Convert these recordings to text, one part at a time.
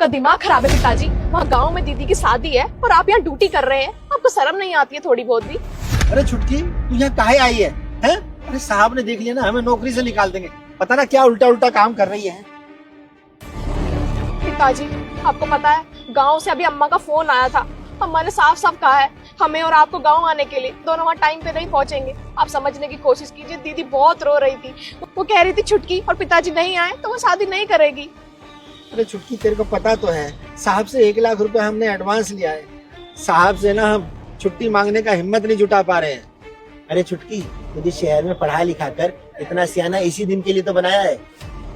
आपका दिमाग खराब है पिताजी। वहाँ गांव में दीदी की शादी है और आप यहाँ ड्यूटी कर रहे हैं। आपको शर्म नहीं आती है थोड़ी बहुत भी? अरे छुटकी, तू यहाँ काहे आई है? हैं? अरे साहब ने देख लिया ना, हमें नौकरी से निकाल देंगे। पता ना क्या उल्टा उल्टा काम कर रही है। पिताजी, आपको पता है गांव से अभी अम्मा का फोन आया था। अम्मा ने साफ साफ कहा है हमें और आपको गांव आने के लिए। दोनों वहाँ टाइम पे नहीं पहुंचेंगे। आप समझने की कोशिश कीजिए। दीदी बहुत रो रही थी। वो कह रही थी छुटकी और पिताजी नहीं आए तो वो शादी नहीं करेगी। अरे छुटकी, तेरे को पता तो है साहब से 1 लाख रुपए हमने एडवांस लिया है। साहब से ना हम छुट्टी मांगने का हिम्मत नहीं जुटा पा रहे हैं। अरे छुटकी, तुझे शहर में पढ़ा लिखा कर इतना सियाना इसी दिन के लिए तो बनाया है।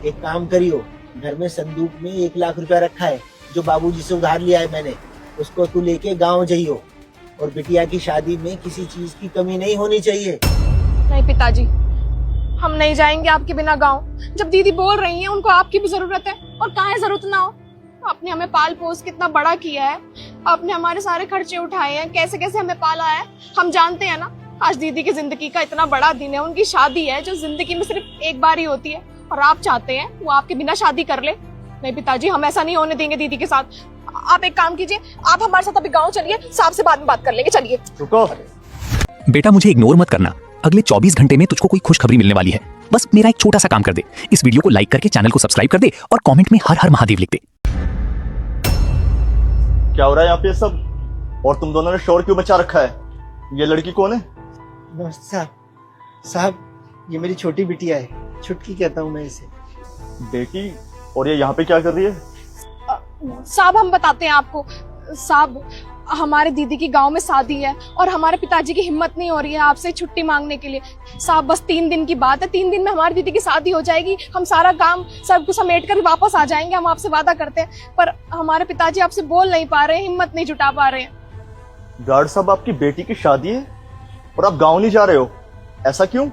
एक काम करियो, घर में संदूक में 1 लाख रुपया रखा है जो बाबूजी से उधार लिया है मैंने। उसको तू लेके गाँव जाइयो और बिटिया की शादी में किसी चीज की कमी नहीं होनी चाहिए। नहीं पिताजी, हम नहीं जाएंगे आपके बिना गांव। जब दीदी बोल रही हैं उनको आपकी भी जरूरत है, और काहे जरूरत ना हो। आपने हमें पाल पोस के इतना बड़ा किया है। आपने हमारे सारे खर्चे उठाए हैं, कैसे कैसे हमें पाला है। हम जानते हैं ना, आज दीदी की जिंदगी का इतना बड़ा दिन है। उनकी शादी है जो जिंदगी में सिर्फ एक बार ही होती है, और आप चाहते हैं वो आपके बिना शादी कर ले। नहीं पिताजी, हम ऐसा नहीं होने देंगे दीदी के साथ। आप एक काम कीजिए, आप हमारे साथ अभी गाँव चलिए, साहब से बाद में बात कर लेंगे। चलिए। रुको बेटा, मुझे इग्नोर मत करना। अगले 24 घंटे में तुझको कोई खुशखबरी मिलने वाली है। बस मेरा एक छोटा सा काम कर दे, इस वीडियो को लाइक करके चैनल को सब्सक्राइब कर दे और कमेंट में हर हर महादेव लिख दे। क्या हो रहा है यहाँ पे सब? और तुम दोनों ने शोर क्यों मचा रखा है? ये लड़की कौन है? नमस्ते साहब। साहब, ये मेरी छोटी बिटिया है, छुटकी कहता हूँ मैं इसे। बेटी? और ये यहाँ पे क्या कर रही है? साहब हम बताते हैं आपको। साहब, हमारे दीदी की गांव में शादी है और हमारे पिताजी की हिम्मत नहीं हो रही है आपसे छुट्टी मांगने के लिए। साहब बस 3 दिन की बात है, 3 दिन में हमारी दीदी की शादी हो जाएगी। हम सारा काम सब कुछ समेट कर वापस आ जाएंगे। हम आपसे वादा करते हैं, पर हमारे पिताजी आपसे बोल नहीं पा रहे हैं, हिम्मत नहीं जुटा पा रहे हैं। गार्ड साहब, आपकी बेटी की शादी है और आप गाँव नहीं जा रहे हो, ऐसा क्यों?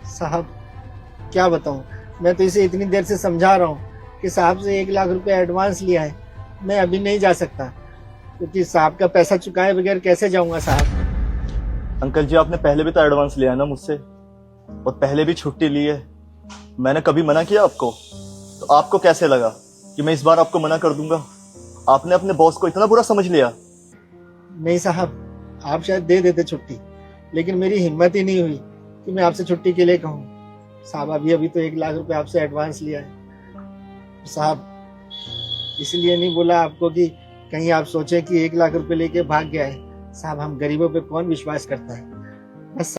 साहब क्या बताऊँ, मैं तो इसे इतनी देर से समझा रहा हूँ कि साहब से 1 लाख रुपए एडवांस लिया है। मैं अभी नहीं जा सकता क्योंकि साहब का पैसा चुकाए बगैर कैसे जाऊंगा साहब। अंकल जी, आपने पहले भी तो एडवांस लिया है ना मुझसे, और पहले भी छुट्टी ली है। मैंने कभी मना किया आपको? तो आपको कैसे लगा कि मैं इस बार आपको मना कर दूंगा? आपने अपने बॉस को इतना बुरा समझ लिया? नहीं साहब, आप शायद दे देते छुट्टी, लेकिन मेरी हिम्मत ही नहीं हुई कि मैं आपसे छुट्टी के लिए कहूँ। साहब अभी तो 1 लाख रुपए आपसे एडवांस लिया है। साहब इसलिए नहीं बोला आपको कि कहीं आप सोचे कि 1 लाख रुपए लेके भाग गया है। साहब हम गरीबों पे कौन विश्वास करता है।